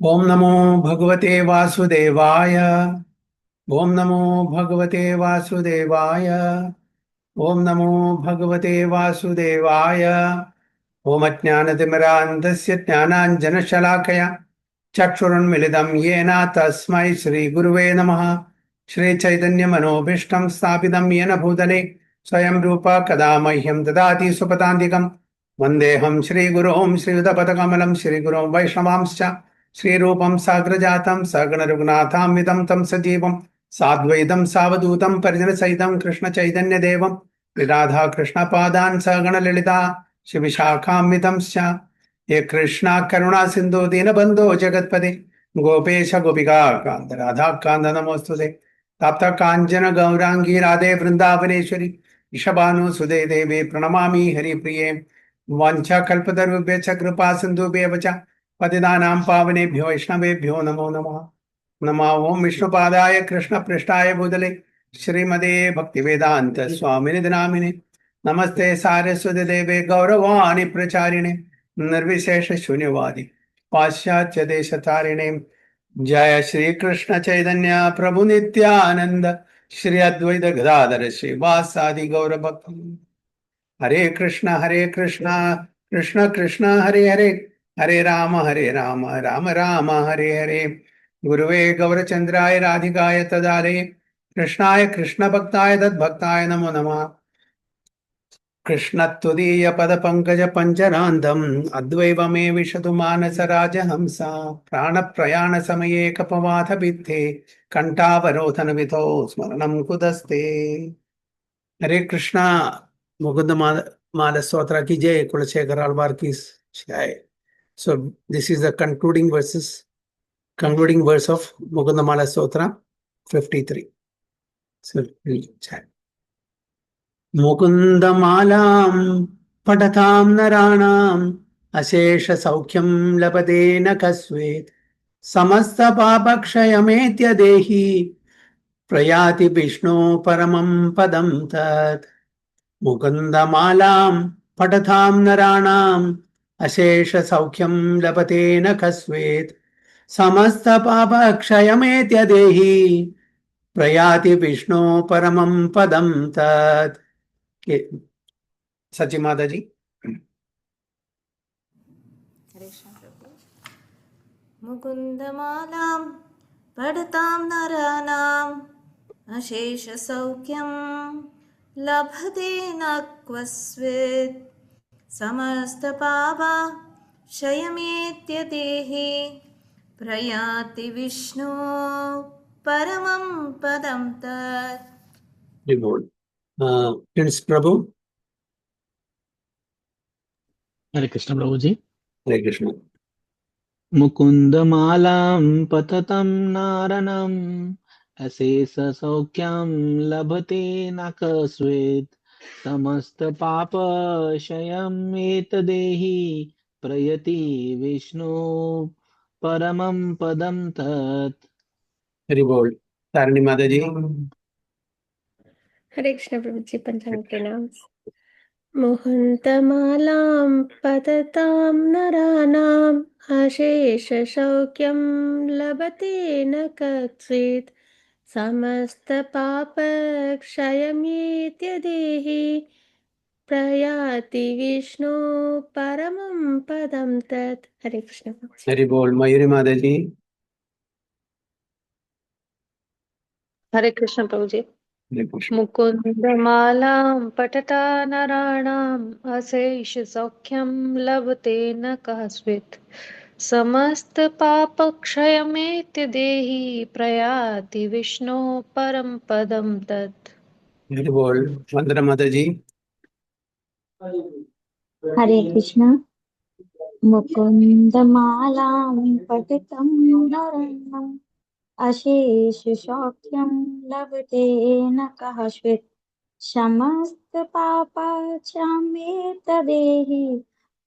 ओम नमो भगवते वासुदेवाय। ओम नमो भगवते वासुदेवाय। ओम नमो भगवते वासुदेवाय। ओम अज्ञानतिमिरान्धस्य ज्ञानाञ्जनशलाकया चक्षुरुन्मिलितं येन तस्मै श्रीगुरुवे नमः। श्रीचैतन्यमनोभीष्टं स्थापितं येन भूतले स्वयं रूप कदा मह्यं ददाति सुपदान्तिकं। वन्देऽहं श्रीगुरों श्रीयुतपदकमलं श्रीगुरों वैष्णवांश्च श्रीरूपं साग्रजातं सगणरघुनाथान्वितं तं सजीवं साद्वैतं सावधूतं परिजनसहितं कृष्णचैतन्यदेवं राधा कृष्णपादान् सगणललिता शिविशाखान्वितंश्च ये कृष्णा करुणा सिन्धु दीनबन्धो जगत्पते गोपेश गोपिका कान्त राधा कान्त नमोऽस्तुते। तप्त काञ्चन गौराङ्गी राधे वृन्दावनेश्वरी ऋषभानु सुदे देवे प्रणमामि हरिप्रिये। वाञ्छाकल्पतरुभ्यश्च कृपा सिन्धुभ्येव च पतितानां पावनेभ्यो वैष्णवेभ्यो नमो नमः। नमः ओं विष्णुपादाय कृष्णपृष्ठाय भूतले श्रीमते भक्तिवेदान्त स्वामिनि नामिने नमस्ते सारस्वती देवे गौरवाणि प्रचारिणे निर्विशेष शून्यवादी पाश्चात्य देशतारिणे। जय श्री कृष्ण चैतन्य प्रभु नित्यानंद श्री अद्वैत गदाधर श्रीवासादि गौर भक्त। हरे कृष्ण कृष्ण कृष्ण हरे हरे, हरे राम राम राम हरे हरे। गुरुवे गौरचंद्राय राधिकाय तदारे कृष्णाय कृष्ण भक्ताय तद्भक्ताय नमो नमः। कृष्णत्वदीय पद पंकज पंचरान्दम् अद्वैवमे विशतु मानस राजहंसा प्राण प्रयाण समये कपवाथ भित्ते कंठावरोधन विधौ स्मरणं कुदस्ते। हरे कृष्णा। मुकुंद माला स्तोत्र की जय, कुलशेखर आलवार की जय। So this is the concluding verse of Mukundmala Stotra 53. So we'll chant. Mukundamalam patatam naranam ashesha saukyam labade na kasvet samasta papakshayametya dehi prayati vishnu paramam padam tat. Mukundamalam patatam naranam ashesha saukyam labate na kasvet samasta papakshayametya dehi prayati vishnu paramam padam tat. सची माता जी। मुकुन्दमालां पठतां नराणाम् अशेषसौख्यं लभते न क्वस्वित् समस्तपापा क्षयमेत्यदेहि प्रयाति विष्णु परमं पदं तत्। Prince प्रभु। हरे कृष्ण प्रभु जी। हरे कृष्ण। मुकुन्दमालां पततं नारणम् अशेष सौख्यं लभते न कस्वित् समस्तपापक्षयमेतदेहि प्रयति विष्णु परमं पदं तत्। हरि बोल। तारिणी माता जी। हरे कृष्ण प्रभु जी। पंचांग प्रणाम। मुकुन्दमालां पततां नराणाम् अशेषसौख्यं लभते न कच्चित् समस्तपापक्षयमेत्यदेहि प्रयाति विष्णु परमं पदं तत्। हरे कृष्ण। हरि बोल। मयूरी माता जी। हरे कृष्ण प्रभु जी। मुकुन्दमालां पठता नराणाम् अशेष सौख्यं लभते न कस्वित् समस्तपापक्षयमेत्य देहि प्रयाति विष्णु परम पदं तत्। हरि बोल। वंदना माता जी। हरे कृष्ण। मुकुन्दमालां पठितं नराणाम् अशेषसौख्यं लभते न कस्वित् समस्तपापक्षयमेतदेहि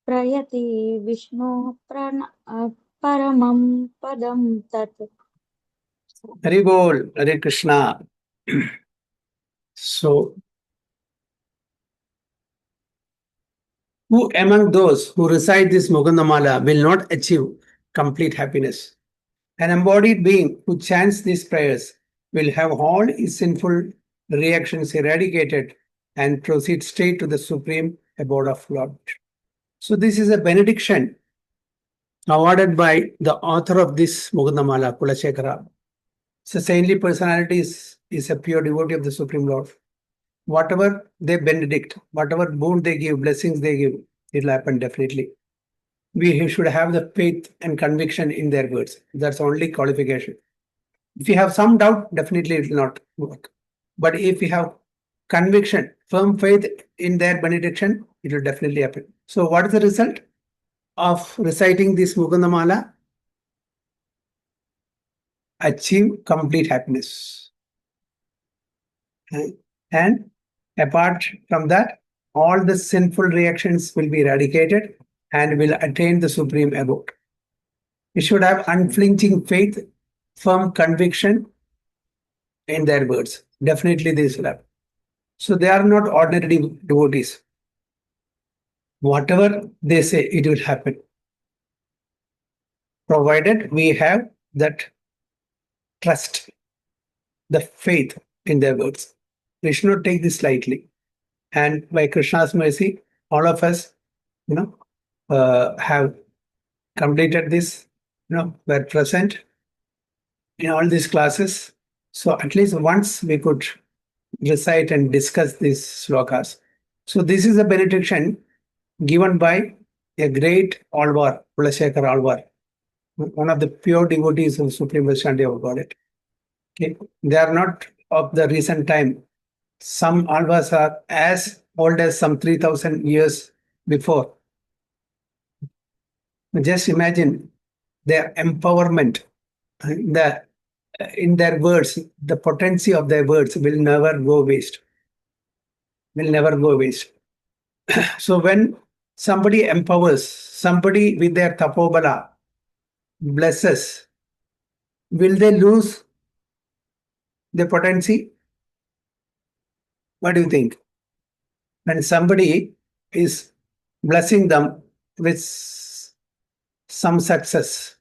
प्रयति विष्णु परमं पदं तत्। हरि बोल। हरे Krishna. So who among those who recite this Mukundamala will not achieve complete happiness? An embodied being who chants these prayers will have all his sinful reactions eradicated and proceed straight to the supreme abode of Lord. So this is a benediction awarded by the author of this Mukundmala, Kulashekara. So saintly personality is a pure devotee of the Supreme Lord. Whatever they benedict, whatever boon they give, blessings they give, it will happen definitely. We should have the faith and conviction in their words. That's only qualification. If you have some doubt, definitely it will not work. But if you have conviction, firm faith in their benediction, it will definitely happen. So what is the result of reciting this Mukundmala? Achieve complete happiness. And apart from that, all the sinful reactions will be eradicated and will attain the supreme abode. You should have unflinching faith, firm conviction in their words. Definitely this will happen. So they are not ordinary devotees. Whatever they say, it will happen. Provided we have that trust, the faith in their words. We should not take this lightly. And by Krishna's mercy, all of us, have completed this, were present in all these classes. So at least once we could recite and discuss these slokas. So this is a benediction given by a great Alvar, Kulashekar Alvar, one of the pure devotees of Supreme Personality of Godhead. Okay. They are not of the recent time. Some Alvars are as old as some 3,000 years before. Just imagine their empowerment, in their words, the potency of their words will never go waste. Will never go waste. So when somebody empowers, somebody with their tapobala blesses, will they lose the potency? What do you think? When somebody is blessing them with some success,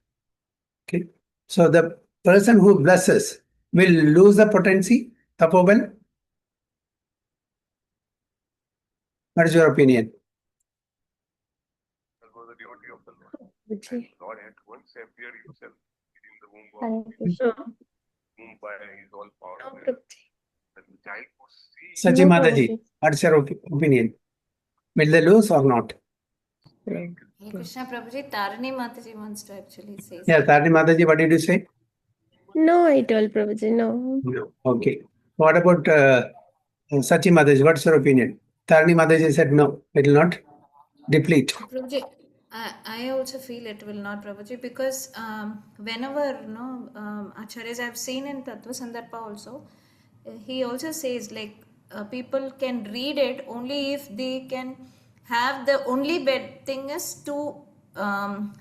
okay, so the person who blesses will lose the potency, tapobal. What is your opinion? Prabhuji. Lord had once appeared himself in the womb Hare of Krishna. womb by his all power. No, Prabhuji. The child could see Sachi No, Mataji, Prabhuji. what's your opinion? Will they lose or not? No. Hey Krishna Prabhuji, Tarini Mataji wants to actually say Yeah, something. Tarini Mataji, what did you say? No, I told Prabhuji, no. No. Okay. What about Sachi Mataji? What's your opinion? Tarini Mataji said no, it will not deplete. Prabhuji, I also feel it will not, Prabhuji, because whenever acharyas I've seen in Tattva Sandarbha also, he also says like people can read it only if they can have the only bad thing is to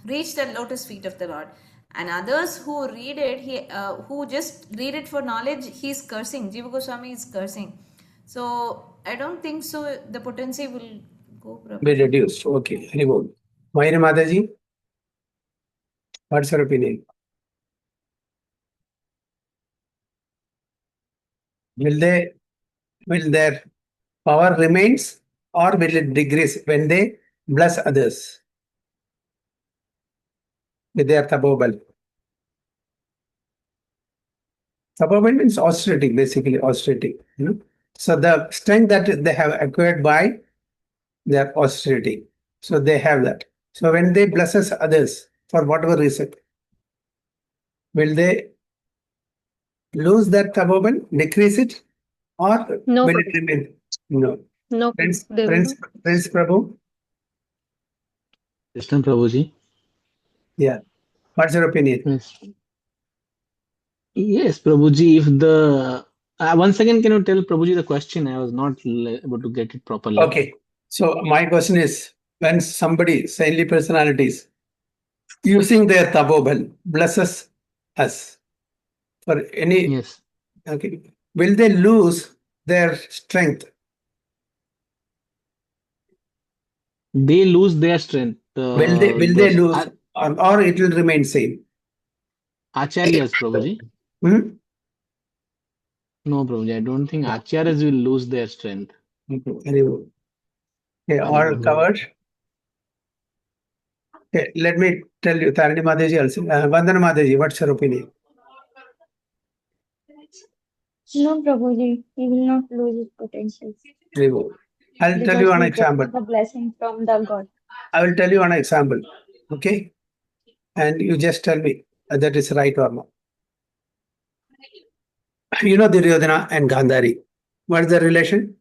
reach the lotus feet of the Lord. And others who read it, who just read it for knowledge, he's cursing. Jiva Goswami is cursing. So I don't think so. The potency will go, Be Prabhuji. reduced. Okay. Very good. Mayuri Mataji, what's your opinion? Will their power remains or will it decrease when they bless others with their tapobal? Tapobal means austerity, basically austerity. So the strength that they have acquired by their austerity. So they have that. So when they blesses others for whatever reason, will they lose that tapobal, decrease it, or No, will it remain? No. no, Prince, they will Prince, not. Prince Prabhu, Krishna Prabhuji. yeah. What's your opinion? Yes. Yes, Prabhuji. If the once again, can you tell Prabhuji the question? I was not able to get it properly. Okay. So my question is, when somebody, saintly personalities, using their tabobal, blesses us for any, Yes. okay, will they lose their strength? They lose their strength. Will they lose, or it will remain same? Acharyas, Prabhuji. Hmm? No, Prabhuji, I don't think Acharyas will lose their strength. Okay, very good. Okay, all Hare covered. Okay, let me tell you, Tarini Mataji also. Vandana Mataji, what's your opinion? No, Prabhuji, he will not lose his potential Very good. I'll tell because you an he example. gets the blessing from the God. I will tell you an example. Okay? And you just tell me whether it is right or not. You know Duryodhana and Gandhari. What is the relation?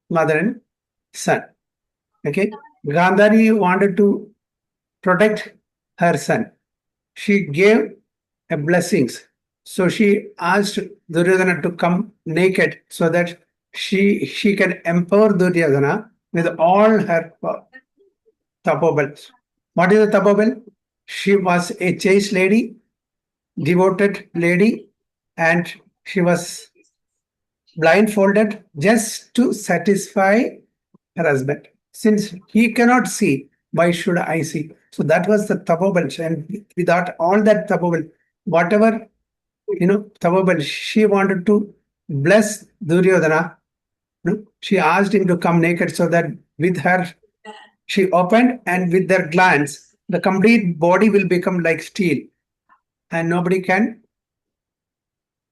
Mother and son. Okay? Gandhari wanted to protect her son. She gave a blessings. So she asked Duryodhana to come naked so that she can empower Duryodhana with all her tapobels. What is a tapobel? She was a chaste lady, devoted lady, and she was blindfolded just to satisfy her husband. Since he cannot see, why should I see? So that was the tapobel. And without all that tapobel, whatever tapobel, she wanted to bless Duryodhana. She asked him to come naked so that with her she opened, and with their glance, the complete body will become like steel, and nobody can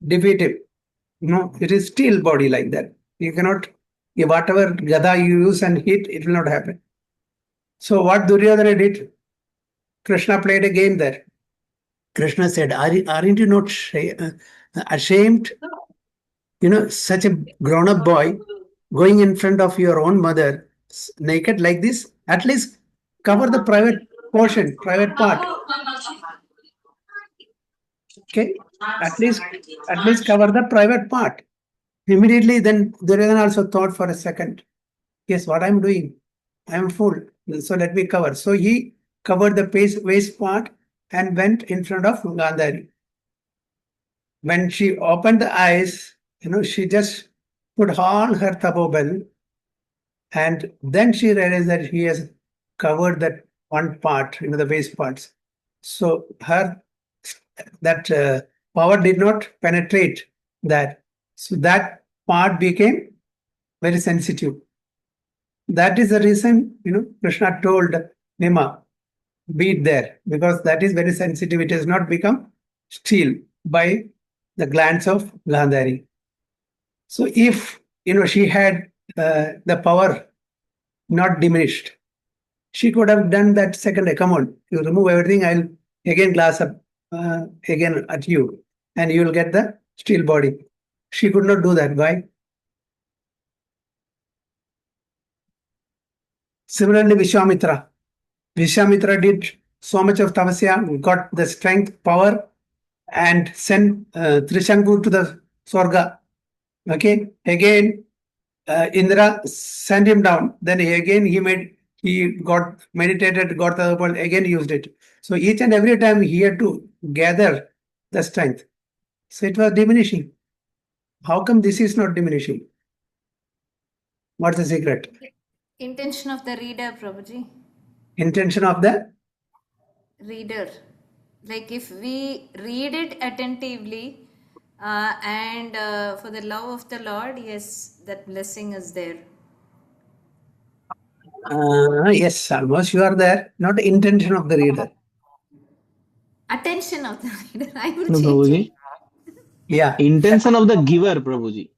defeat him. It is steel body like that. You cannot, whatever gada you use and hit, it will not happen. So what Duryodhana did, Krishna played a game there. Krishna said, aren't you not ashamed? Such a grown-up boy going in front of your own mother naked like this. At least cover the private portion, private part. Okay, at least cover the private part. Immediately, then Duryodhana also thought for a second. Yes, what I'm doing, I'm full. So let me cover. So he covered the waist part and went in front of Gandhari. When she opened the eyes, she just put all her tapobel, and then she realized that he has covered that one part, the waist parts. So her that power did not penetrate that. So that part became very sensitive. That is the reason, Krishna told Nima, beat there, because that is very sensitive. It has not become steel by the glance of Gandhari. So if, she had the power not diminished, she could have done that second day. Come on, you remove everything, I'll again glass up again at you, and you will get the steel body. She could not do that. Why? Similarly, Vishwamitra. Vishwamitra did so much of tapasya, got the strength, power, and sent Trishanku to the Swarga. Okay, again, Indra sent him down. Then again he got meditated, got the world, again used it. So each and every time he had to gather the strength. So it was diminishing. How come this is not diminishing? What's the secret? Intention of the reader, Prabhuji. Intention of the Reader. Like if we read it attentively and for the love of the Lord, yes, that blessing is there. yes, almost you are there. Not the intention of the reader. Attention of the reader. I will No, change Prabhuji. it. Yeah. Intention of the giver, Prabhuji.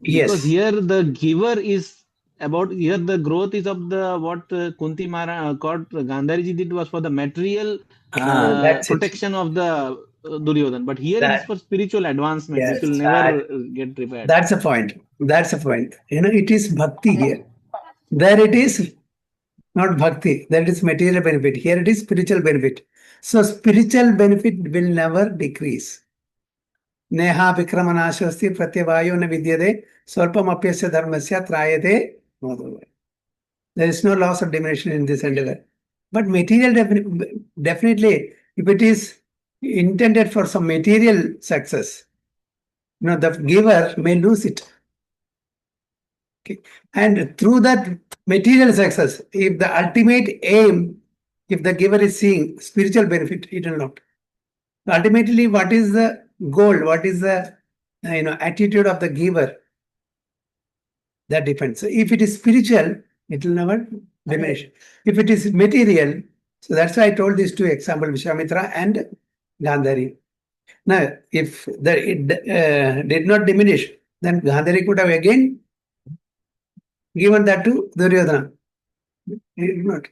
Because Yes. here the giver is about, here the growth is of the what Kunti Mara got Gandhariji did was for the material That's it. protection of the Duryodhan. But here it is That for spiritual advancement, which yes, will never get repaired. that's a point. That's a point. It is bhakti here. There it is not bhakti. There it is material benefit. Here it is spiritual benefit. So spiritual benefit will never decrease. Neha vikramanashasti pratyavayo na vidyade swarpam apyasya dharmasya trayate. There is no loss of diminution in this endeavor. But material definitely, if it is intended for some material success, the giver may lose it. Okay. And through that material success, if the ultimate aim, if the giver is seeing spiritual benefit, it will not. Ultimately, what is the goal? What is the attitude of the giver? That depends. So if it is spiritual, it will never diminish. If it is material, so that's why I told these two examples, Vishwamitra and Gandhari. Now, if it did not diminish, then Gandhari could have again given that to Duryodhana. He did not.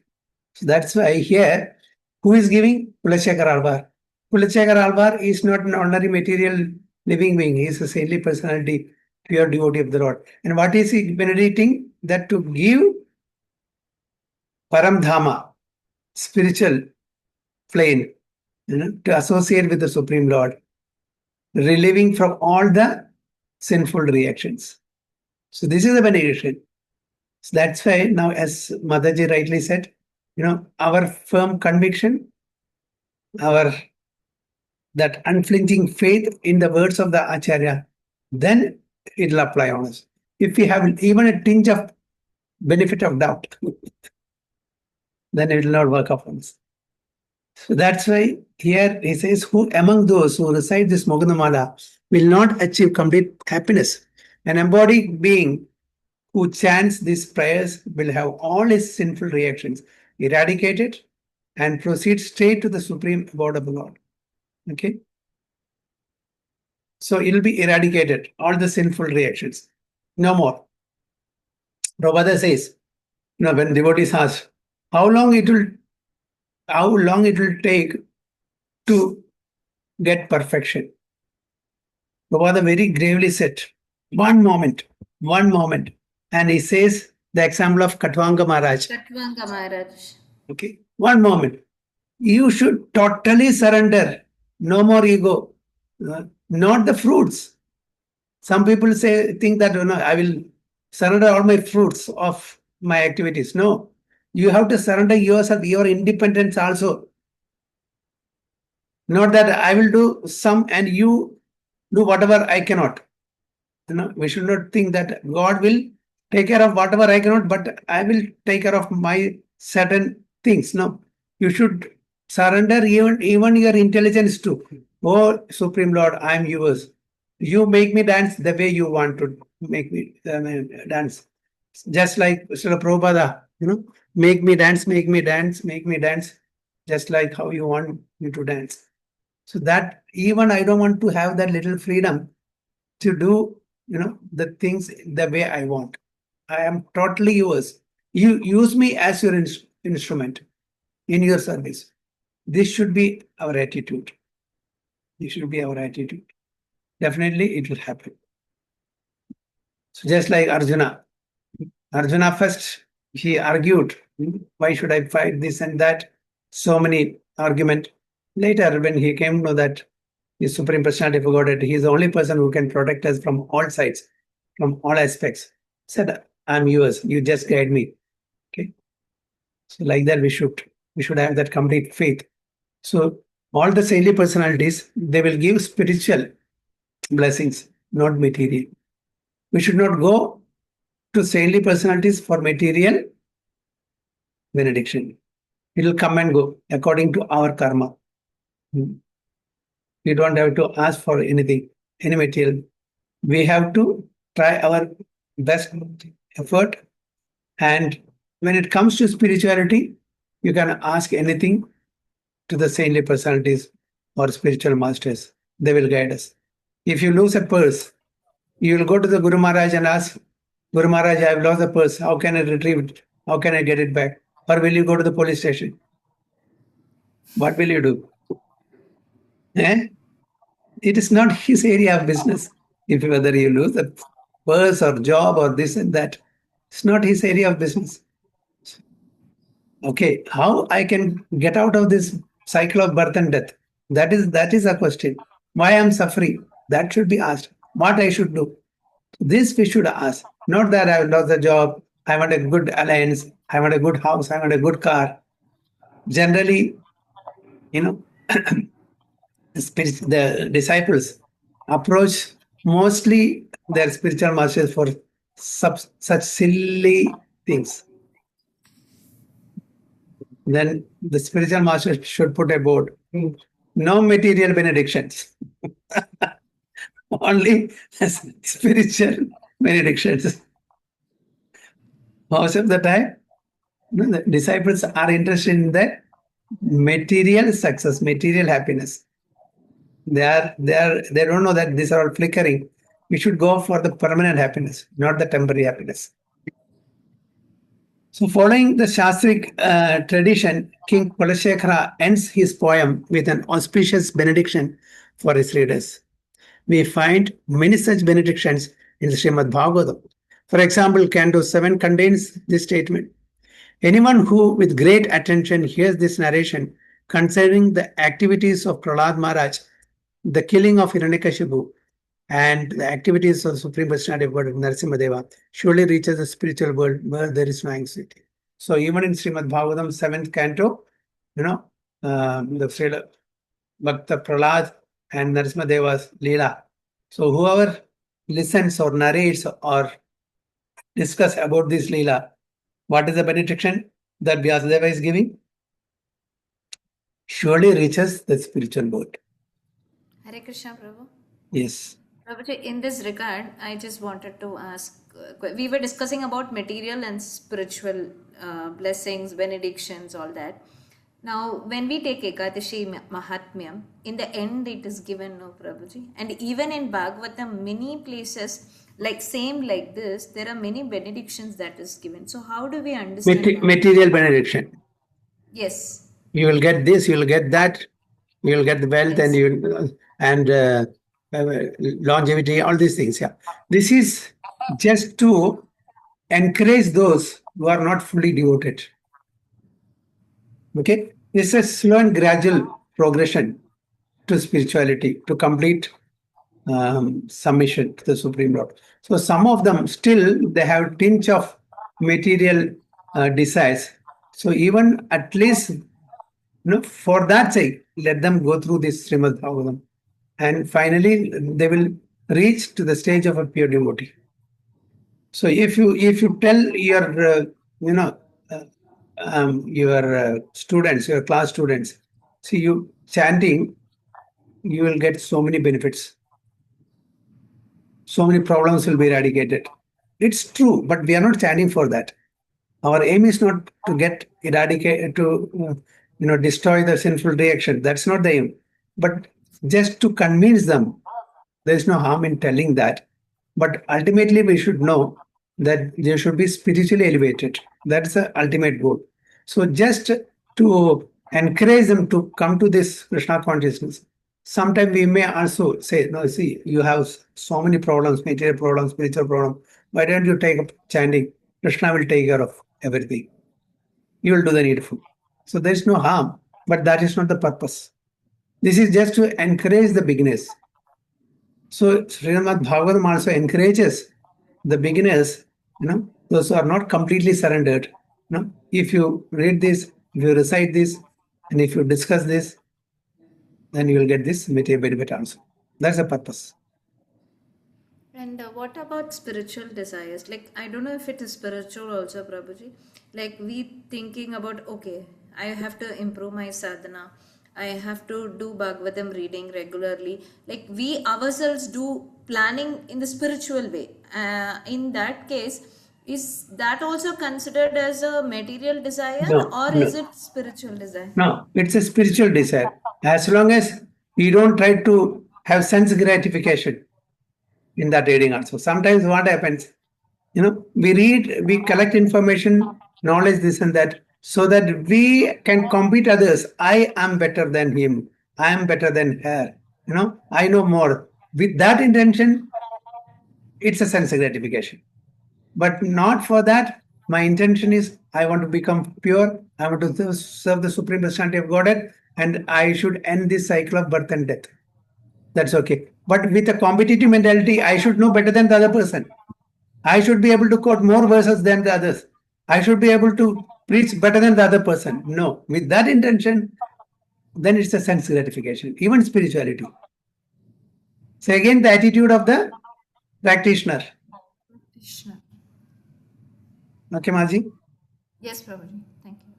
So that's why here, who is giving? Kulashekar Alvar. Kulashekar Alvar is not an ordinary material living being. He is a saintly personality, pure devotee of the Lord. And what is he benedicting? That to give Paramdhama, spiritual plane, to associate with the Supreme Lord, relieving from all the sinful reactions. So this is the benediction. So that's why now, as Mataji rightly said, our firm conviction, our that unflinching faith in the words of the Acharya, then it'll apply on us. If we have even a tinge of benefit of doubt, then it will not work upon us. So that's why here he says, who among those who recite this Mukundmala will not achieve complete happiness? An embodied being who chants these prayers will have all his sinful reactions eradicated and proceed straight to the supreme abode of the Lord. Okay? So it will be eradicated, all the sinful reactions. No more. Prabhupada says, when devotees ask, how long it will take to get perfection? Prabhupada very gravely said, one moment. And he says the example of Katwanga Maharaj. Katwanga Maharaj. Okay, one moment. You should totally surrender. No more ego. Not the fruits. Some people think that I will surrender all my fruits of my activities. No, you have to surrender yourself, your independence also. Not that I will do some and you do whatever I cannot. We should not think that God will take care of whatever I cannot, but I will take care of my certain things. No, you should surrender even your intelligence too. Oh, Supreme Lord, I am yours. You make me dance the way you want to make me dance. Just like Srila Prabhupada, make me dance, just like how you want me to dance. So that even I don't want to have that little freedom to do, the things the way I want. I am totally yours. You use me as your instrument in your service. This should be our attitude. Definitely it will happen. So just like Arjuna first, he argued, why should I fight this and that? So many argument. Later, when he came to know that the Supreme Personality of Godhead, he is the only person who can protect us from all sides, from all aspects. Said, I'm yours. You just guide me. Okay. So like that, we should have that complete faith. So all the saintly personalities, they will give spiritual blessings, not material. We should not go to saintly personalities for material benediction. It will come and go according to our karma. We don't have to ask for anything, any material. We have to try our best effort. And when it comes to spirituality, you can ask anything to the saintly personalities or spiritual masters. They will guide us. If you lose a purse, you will go to the Guru Maharaj and ask, Guru Maharaj, I have lost the purse. How can I retrieve it? How can I get it back? Or will you go to the police station? What will you do? It is not his area of business. If whether you lose a purse or job or this and that, it's not his area of business. Okay, how I can get out of this cycle of birth and death? That is a question. Why I'm suffering? That should be asked. What I should do? This we should ask. Not that I lost the job, I want a good alliance, I want a good house, I want a good car. Generally, the disciples approach mostly their spiritual masters for such silly things. Then the spiritual master should put a board. No material benedictions. Only spiritual benedictions. Most of the time, the disciples are interested in the material success, material happiness. They don't know that these are all flickering. We should go for the permanent happiness, not the temporary happiness. So, following the Shastric tradition, King Kulashekara ends his poem with an auspicious benediction for his readers. We find many such benedictions in the Srimad Bhagavatam. For example, Canto 7 contains this statement. Anyone who, with great attention, hears this narration concerning the activities of Prahlad Maharaj, the killing of Hiranyakashipu, and the activities of Supreme Personality of God Narasimhadeva, surely reaches the spiritual world where there is no anxiety. So even in Srimad Bhagavatam, 7th canto, the Srila Bhakta Prahlad and Narasimhadeva's Leela. So whoever listens or narrates or discuss about this Leela, what is the benediction that Vyasadeva is giving? Surely reaches the spiritual world. Hare Krishna, Prabhu. Yes. Prabhuji, in this regard, I just wanted to ask, we were discussing about material and spiritual blessings, benedictions, all that. Now, when we take Ekadashi Mahatmyam, in the end it is given, no Prabhuji. And even in Bhagavatam, many places, like same like this, there are many benedictions that is given. So how do we understand that? Material benediction. Yes. You will get this, you will get that, you will get the wealth, Yes. and longevity, all these things. Yeah, this is just to encourage those who are not fully devoted. Okay, this is a slow and gradual progression to spirituality, to complete submission to the Supreme Lord. So some of them still they have tinge of material desires. So even at least for that sake, let them go through this Srimad Bhagavatam. And finally, they will reach to the stage of a pure devotee. So if you tell your students, your class students, see you chanting, you will get so many benefits. So many problems will be eradicated. It's true, but we are not chanting for that. Our aim is not to get eradicated, to destroy the sinful reaction. That's not the aim. But just to convince them, there is no harm in telling that. But ultimately, we should know that they should be spiritually elevated. That's the ultimate goal. So just to encourage them to come to this Krishna consciousness, sometimes we may also say, no, see, you have so many problems, material problems, spiritual problems. Why don't you take up chanting? Krishna will take care of everything. You will do the needful. So there is no harm, but that is not the purpose. This is just to encourage the beginners. So Srimad Bhagavatam also encourages the beginners, those who are not completely surrendered. If you read this, if you recite this, and if you discuss this, then you will get this material benefit also. That's the purpose. And what about spiritual desires? Like, I don't know if it is spiritual also, Prabhuji. Like, we thinking about, okay, I have to improve my sadhana. I have to do Bhagavatam reading regularly. Like, we ourselves do planning in the spiritual way. In that case, is that also considered as a material desire, or is it spiritual desire? No, it's a spiritual desire. As long as you don't try to have sense gratification in that reading also. Sometimes what happens, we read, we collect information, knowledge, this and that, so that we can compete others. I am better than him. I am better than her. I know more. With that intention, it's a sense gratification. But not for that. My intention is I want to become pure. I want to serve the Supreme Personality of Godhead, and I should end this cycle of birth and death. That's okay. But with a competitive mentality, I should know better than the other person. I should be able to quote more verses than the others. I should be able to preach better than the other person. No, with that intention, then it's a sense gratification, even spirituality. So again, the attitude of the practitioner. Okay, Maji? Yes, Prabhuji. Thank you.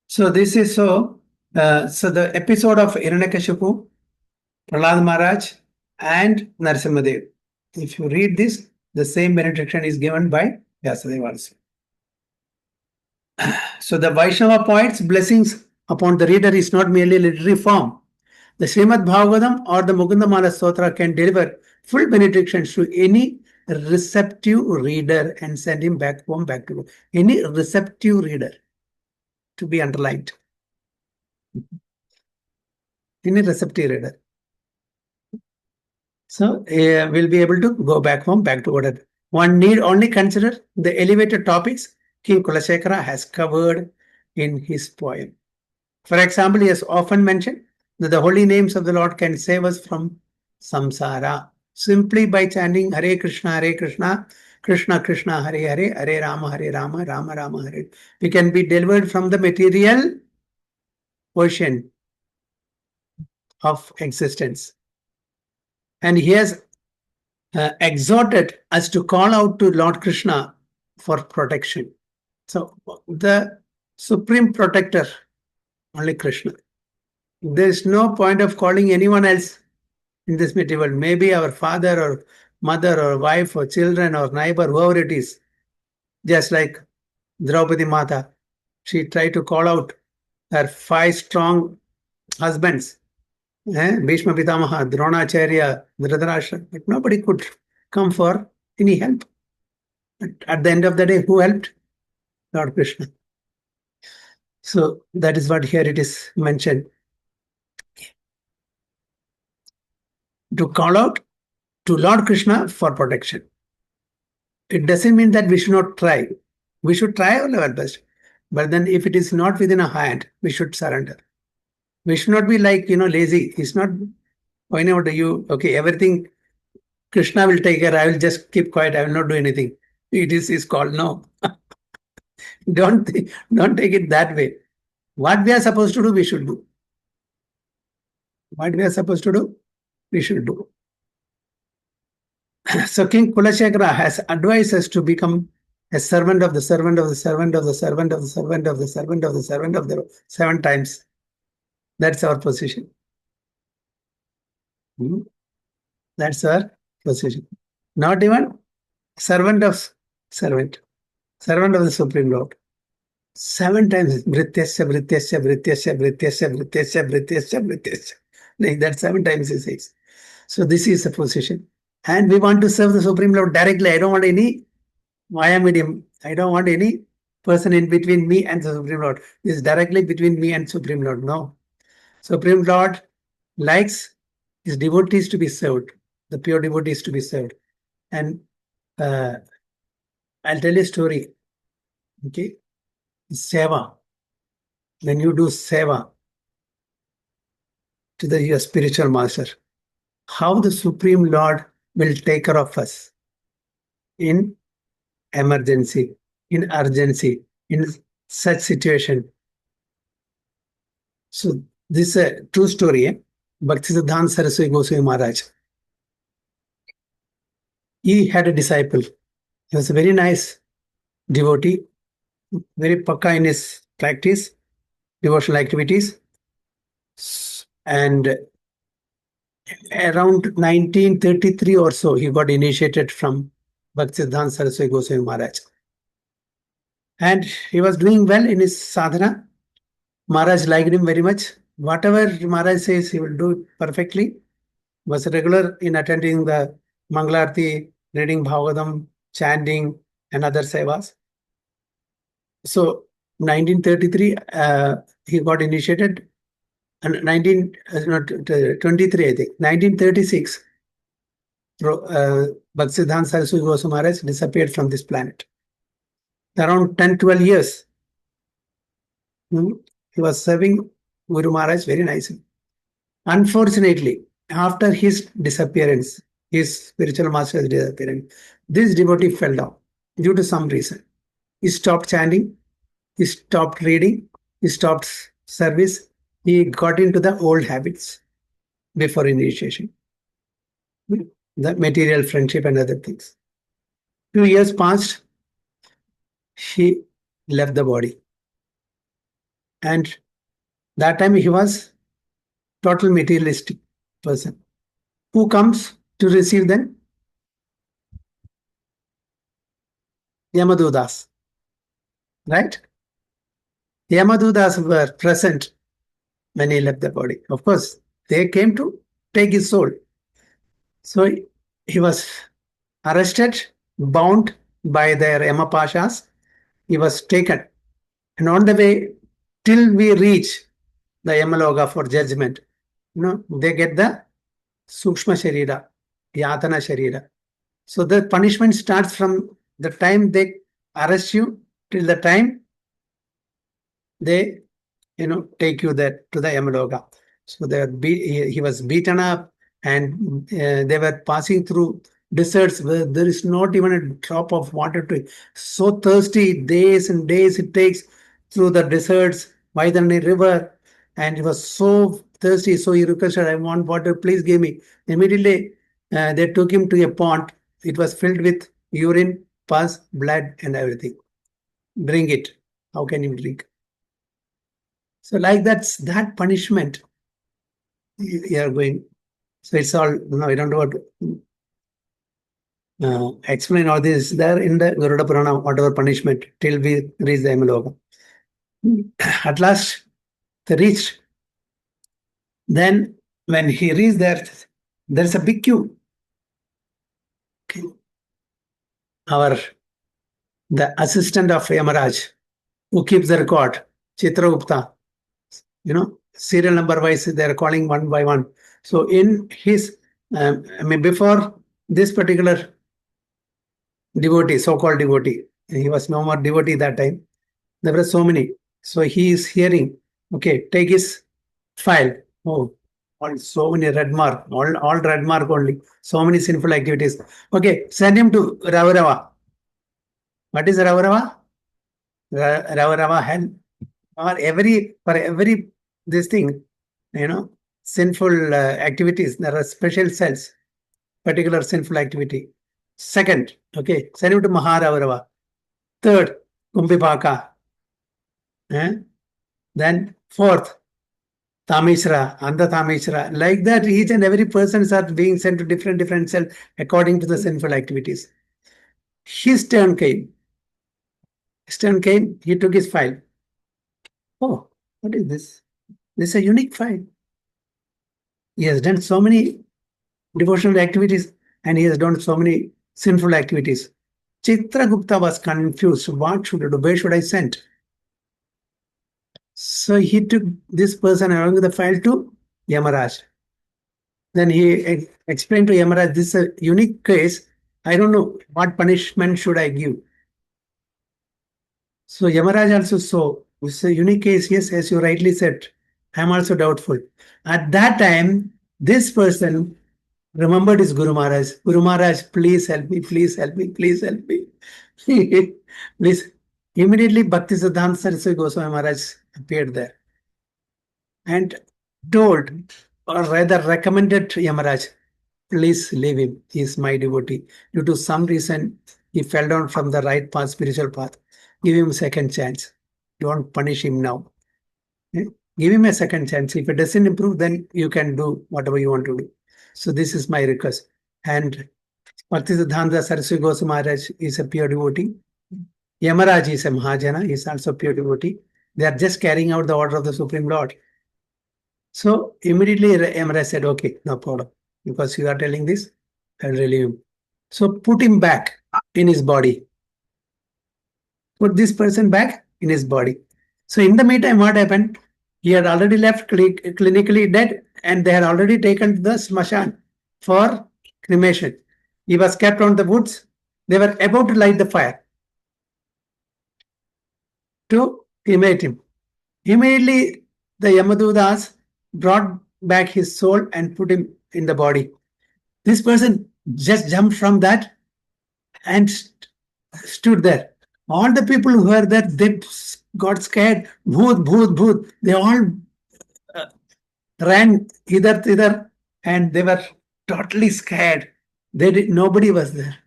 So this is so So the episode of Hiranyakashipu, Prahlad Maharaj, and Narasimhadev. If you read this, the same benediction is given by Vyasadeva also. So the Vaishnava poets' blessings upon the reader is not merely literary form. The Srimad Bhagavatam or the Mukundmala Stotra can deliver full benedictions to any receptive reader and send him back home, back to any receptive reader, to be underlined. Any receptive reader. So we'll be able to go back home, back to order. One need only consider the elevated topics King Kulasekara has covered in his poem. For example, he has often mentioned that the holy names of the Lord can save us from samsara simply by chanting Hare Krishna, Krishna Krishna, Hare Hare, Hare Rama, Rama Rama, Hare. We can be delivered from the material ocean of existence. And he has exhorted us to call out to Lord Krishna for protection. So the supreme protector, only Krishna. There is no point of calling anyone else in this material world. Maybe our father or mother or wife or children or neighbor, whoever it is. Just like Draupadi Mata, she tried to call out her 5 strong husbands, Bhishma Pitamaha, Dronacharya, Dhritarashtra, but nobody could come for any help. But at the end of the day, who helped? Lord Krishna. So that is what here it is mentioned. To call out to Lord Krishna for protection. It doesn't mean that we should not try. We should try our level best. But then if it is not within our hand, we should surrender. We should not be like, lazy. It's not, whenever you, okay, everything Krishna will take care. I will just keep quiet. I will not do anything. It is called no. Don't take it that way. What we are supposed to do, we should do. What we are supposed to do, we should do. So King Kulashekara has advised us to become a servant of the servant of the servant of the servant of the servant of the servant of the servant of the 7 times. That's our position. That's our position. Not even servant of servant. Servant of the Supreme Lord. 7 times. Vrityasya, Vrityasya, Vrityasya, Vrityasya, Vrityasya, Vrityasya, Vrityasya. Like that 7 times he says. So this is the position. And we want to serve the Supreme Lord directly. I don't want any via medium. I don't want any person in between me and the Supreme Lord. This is directly between me and Supreme Lord. No. Supreme Lord likes his devotees to be served, the pure devotees to be served. And I'll tell you a story. Okay. Seva. When you do seva to your spiritual master, how the Supreme Lord will take care of us in emergency, in urgency, in such situation. So this is a true story. Bhaktisiddhanta Saraswati Goswami Maharaj. He had a disciple. He was a very nice devotee, very pakka in his practice, devotional activities. And around 1933 or so, he got initiated from Bhaktisiddhanta Saraswati Goswami Maharaj. And he was doing well in his sadhana. Maharaj liked him very much. Whatever Maharaj says, he will do perfectly. Was regular in attending the Mangalarti, reading Bhagavatam, chanting, and other sevas. So, 1933, he got initiated. And 23, I think. 1936, Bhaktisiddhanta Saraswati Goswami Maharaj disappeared from this planet. Around 10-12 years, he was serving Guru Maharaj very nicely. Unfortunately, after his disappearance, his spiritual master's disappearance, this devotee fell down due to some reason. He stopped chanting, he stopped reading, he stopped service, he got into the old habits before initiation, the material friendship and other things. 2 years passed, he left the body. And That time he was total materialistic person. Who comes to receive them? Yamadudas. Right? Yamadudas were present when he left the body. Of course, they came to take his soul. So he was arrested, bound by their Yama Pashas. He was taken. And on the way, till we reach the Yamaloka for judgment, they get the Sukshma Sharira, Yatana Sharira. So the punishment starts from the time they arrest you till the time they take you there to the Yamaloka. So he was beaten up, and they were passing through deserts where there is not even a drop of water to it. So thirsty, days and days it takes through the deserts by the river, and he was so thirsty. So he requested, "I want water, please give me." Immediately, they took him to a pond. It was filled with urine, pus, blood, and everything. Drink it. How can you drink? So like that punishment you are going. So it's all, I don't know what explain all this there in the Garuda Purana, whatever punishment till we reach the Yamaloka. At last they reached. Then when he reached there, there's a big queue. Okay. The assistant of Yamaraj, who keeps the record, Chitragupta, serial number wise, they're calling one by one. So in his, before this particular devotee, so-called devotee, he was no more devotee that time. There were so many. So he is hearing, okay, take his file. Oh, so many red mark, all red mark only. So many sinful activities. Okay, send him to Ravarava. What is Ravarava? Ravarava hell. For every this thing, sinful activities, there are special cells, particular sinful activity. Second, okay, send him to Maharavarava. Third, Kumbhipaka. Then fourth, Tamishra, Andha Tamishra. Like that, each and every person are being sent to different cells according to the sinful activities. His turn came. He took his file. Oh, what is this? This is a unique file. He has done so many devotional activities and he has done so many sinful activities. Chitragupta was confused. What should I do? Where should I send? So he took this person along with the file to Yamaraj. Then he explained to Yamaraj, this is a unique case. I don't know what punishment should I give. So Yamaraj also saw, this is a unique case. Yes, as you rightly said, I am also doubtful. At that time, this person remembered his Guru Maharaj. Guru Maharaj, please help me, please help me, please help me. Please. Immediately, Bhakti Siddhanta Saraswati Goswami Maharaj appeared there and told, or rather recommended to Yamaraj, please leave him. He is my devotee. Due to some reason, he fell down from the right path, spiritual path. Give him a second chance. Don't punish him now. Give him a second chance. If it doesn't improve, then you can do whatever you want to do. So this is my request. And Bhakti Siddhanta Saraswati Goswami Maharaj is a pure devotee. Yamaraj is a Mahajana, he is also a pure devotee. They are just carrying out the order of the Supreme Lord. So immediately Yamaraj said, okay, no problem. Because you are telling this, I will relieve him. So put him back in his body. Put this person back in his body. So in the meantime, what happened? He had already left clinically dead and they had already taken the smashan for cremation. He was kept on the woods. They were about to light the fire to cremate him. Immediately, the Yamadudas brought back his soul and put him in the body. This person just jumped from that and stood there. All the people who were there, they got scared. Bhoot, bhoot, bhoot. They all ran either, and they were totally scared. Nobody was there.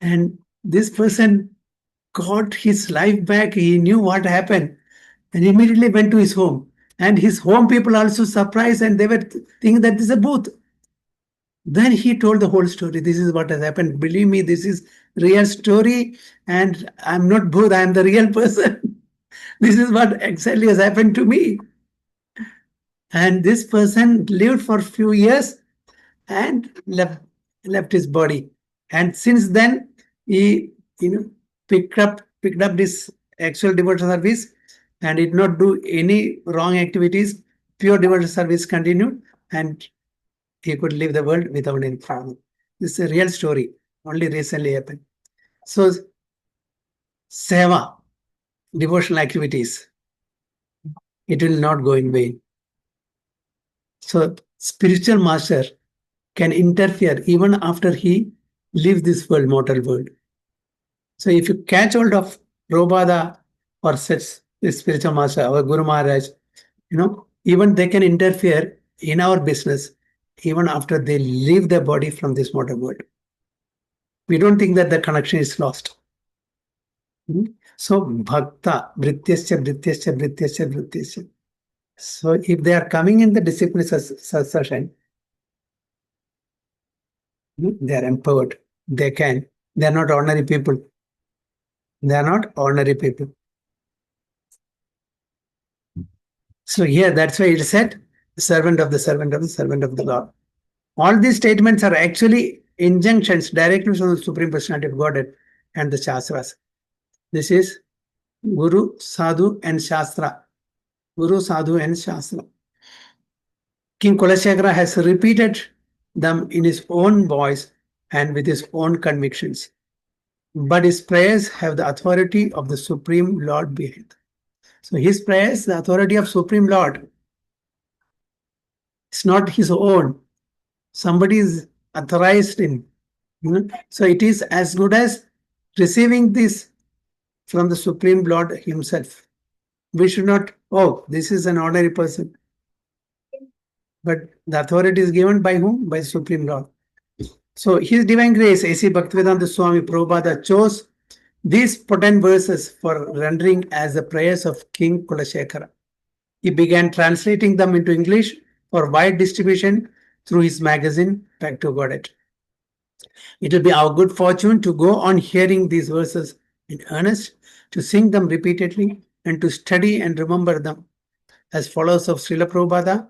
And this person got his life back. He knew what happened and immediately went to his home. And his home people also surprised, and they were thinking that this is a booth. Then he told the whole story. This is what has happened. Believe me, this is real story, and I'm not booth, I'm the real person. This is what exactly has happened to me. And this person lived for a few years and left his body. And since then, he picked up this actual devotional service and did not do any wrong activities. Pure devotional service continued, and he could leave the world without any problem. This is a real story. Only recently happened. So, seva, devotional activities, it will not go in vain. So, spiritual master can interfere even after he leaves this world, mortal world. So, if you catch hold of Prabhupada or such spiritual master, our Guru Maharaj, even they can interfere in our business even after they leave their body from this mortal world. We don't think that the connection is lost. So, bhakta, vrityasya, vrityasya, vrityasya, vrityasya. So, if they are coming in the discipline succession, they are empowered. They can. They are not ordinary people. They are not ordinary people. So here, that's why it said, servant of the servant of the servant of the Lord. All these statements are actually injunctions directly from the Supreme Personality of Godhead and the Shastras. This is Guru, Sadhu and Shastra. Guru, Sadhu and Shastra. King Kulashekara has repeated them in his own voice and with his own convictions. But his prayers have the authority of the Supreme Lord behind. So his prayers, the authority of Supreme Lord, it's not his own. Somebody is authorized him. So it is as good as receiving this from the Supreme Lord himself. We should not, this is an ordinary person. But the authority is given by whom? By Supreme Lord. So His Divine Grace, A.C. Bhaktivedanta Swami Prabhupada chose these potent verses for rendering as the prayers of King Kulashekara. He began translating them into English for wide distribution through his magazine, Back to Godhead. It will be our good fortune to go on hearing these verses in earnest, to sing them repeatedly, and to study and remember them. As followers of Srila Prabhupada,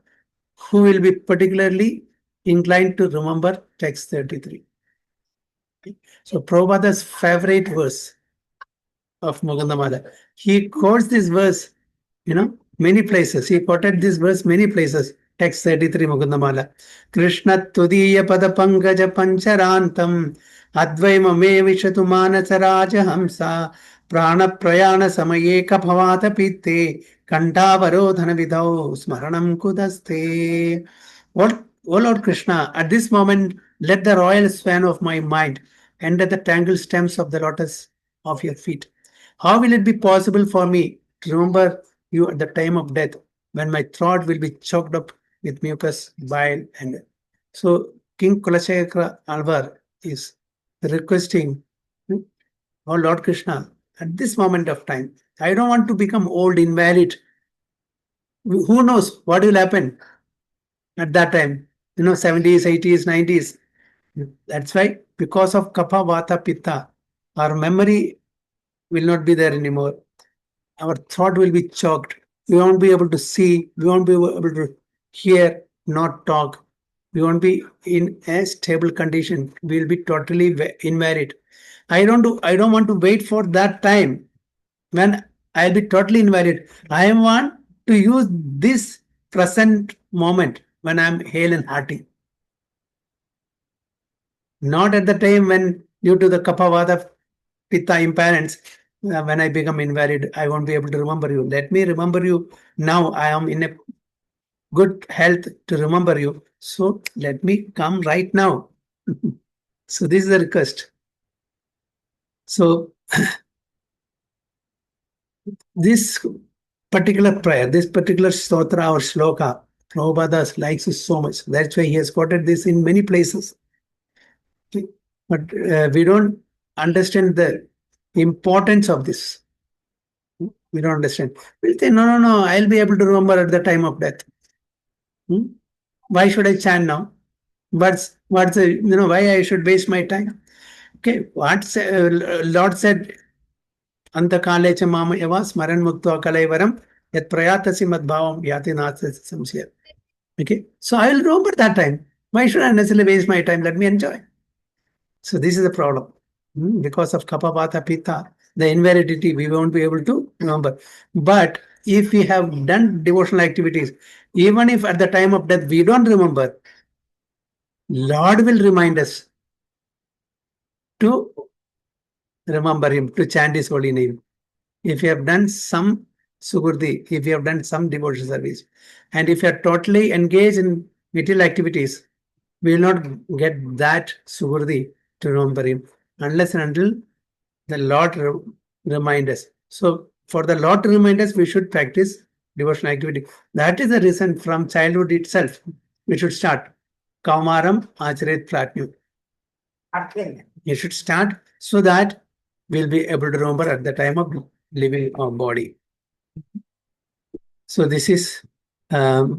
who will be particularly inclined to remember text 33. So Prabhupada's favorite verse of Mukundmala. He quotes this verse, many places. He quoted this verse many places. Text 33 Mukundmala. Krishna Tudiya Pada Pankaja Pancharantam Advaimame Vishatu Manasa Raja Hamsa Prana Prayana Samayeka Bhavata Pitte Kantavarodhana Vidau Smaranam Kudaste. What, O Lord Krishna, at this moment, let the royal swan of my mind enter the tangled stems of the lotus of your feet. How will it be possible for me to remember you at the time of death, when my throat will be choked up with mucus, bile, and so King Kulashekara Alvar is requesting, oh Lord Krishna, at this moment of time, I don't want to become old, invalid. Who knows what will happen at that time? 70s, 80s, 90s. That's why, because of Kapha, Vata, Pitta, our memory will not be there anymore. Our thought will be choked. We won't be able to see. We won't be able to hear, not talk. We won't be in a stable condition. We will be totally invalid. I don't want to wait for that time when I'll be totally invalid. I want to use this present moment when I'm hale and hearty. Not at the time when, due to the Kapha, Vata, Pitta imbalance, when I become invalid, I won't be able to remember you. Let me remember you now. I am in a good health to remember you. So let me come right now. So this is the request. So this particular prayer, this particular stotra or shloka, Prabhupada likes it so much. That's why he has quoted this in many places. But we don't understand the importance of this. We don't understand. We'll say, no, I'll be able to remember at the time of death. Why should I chant now? What's why I should waste my time? Okay, Lord said, Antakale cha mama eva smaran mukto kalaivaram yat prayatasi madbhavam yati nasya samsya. Okay, so I will remember that time. Why should I necessarily waste my time? Let me enjoy. So this is the problem. Because of kapha, vata, pitta, the invalidity, we won't be able to remember. But if we have done devotional activities, even if at the time of death we don't remember, Lord will remind us to remember Him, to chant His holy name. If you have done some sugurdi, if you have done some devotional service, and if you are totally engaged in material activities, we will not get that sugurdi to remember Him unless and until the Lord remind us. So for the Lord to remind us, we should practice devotional activity. That is the reason from childhood itself, we should start. Kaumaram Acharet Pratnu. You should start so that we'll be able to remember at the time of leaving our body. So this is our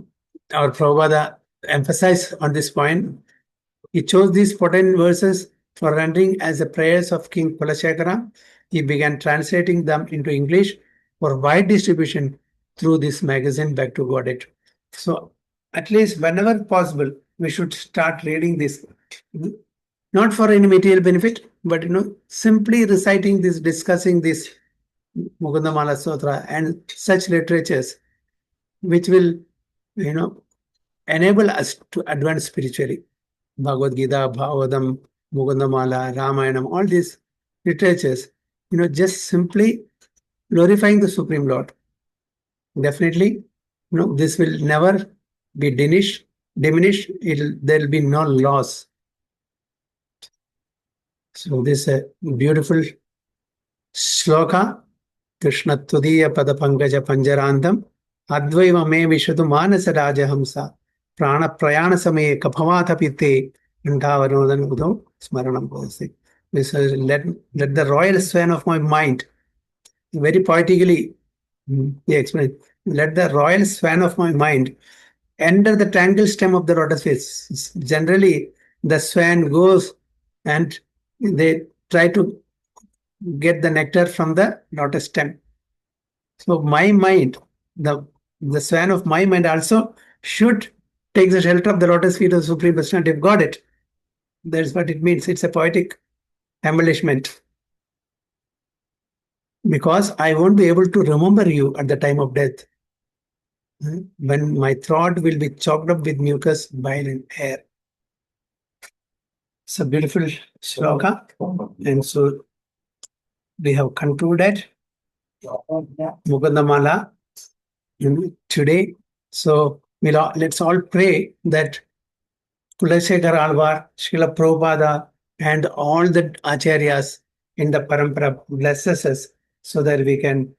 Prabhupada emphasize on this point. He chose these potent verses for rendering as the prayers of King Kulashekara. He began translating them into English for wide distribution through this magazine Back to Godhead. So at least whenever possible, we should start reading this. Not for any material benefit, but simply reciting this, discussing this Mukundmala Stotra and such literatures, which will, enable us to advance spiritually. Bhagavad Gita, Bhagavatam, Mukundmala, Ramayanam, all these literatures, just simply glorifying the Supreme Lord. Definitely, this will never be diminished. There will be no loss. So this is a beautiful shloka. Krishna Tudiya Pada Pankaja Panjarandam Advaiva Me Vishadu Manasa Rajahamsa Prana Prayana Same Kapamata Pite Ndavarodan Udo Smaranam Bhose. This is let the royal swan of my mind, very poetically he explained, let the royal swan of my mind enter the tangled stem of the lotus face. Generally, the swan goes and they try to get the nectar from the lotus stem. So my mind, the swan of my mind also should take the shelter of the lotus feet of the Supreme Personality of Godhead. That's what it means. It's a poetic embellishment. Because I won't be able to remember you at the time of death, when my throat will be choked up with mucus, bile, and air. It's a beautiful shloka. And so we have concluded Mukundmala today. So let's all pray that Kulashekara Alvar, Srila Prabhupada, and all the Acharyas in the Parampara blesses us so that we can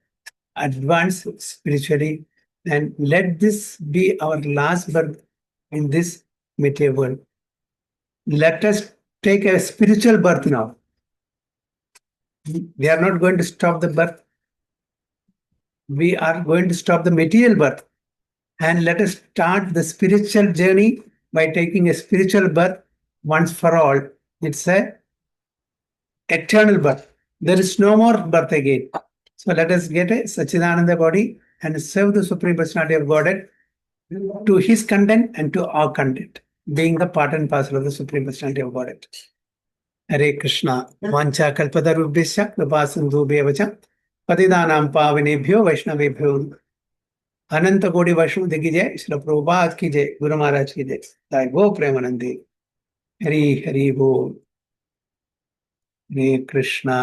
advance spiritually, and let this be our last birth in this material world. Let us take a spiritual birth now. We are not going to stop the birth. We are going to stop the material birth. And let us start the spiritual journey by taking a spiritual birth once for all. It's a eternal birth. There is no more birth again. So let us get a Sachidananda body and serve the Supreme Personality of Godhead to His content and to our content, being the part and parcel of the Supreme Personality of Godhead. Hare Krishna. Vancha kalpatarubhisya kripasindhubhyevacha patidanam pavanebhyo vaishnavebhyo अनंत कोटि वैष्णव की जय, श्री प्रभुपाद की जय, गुरु महाराज की जय, जय गो प्रेमानंदी। हरि हरि बोल। हरे कृष्णा।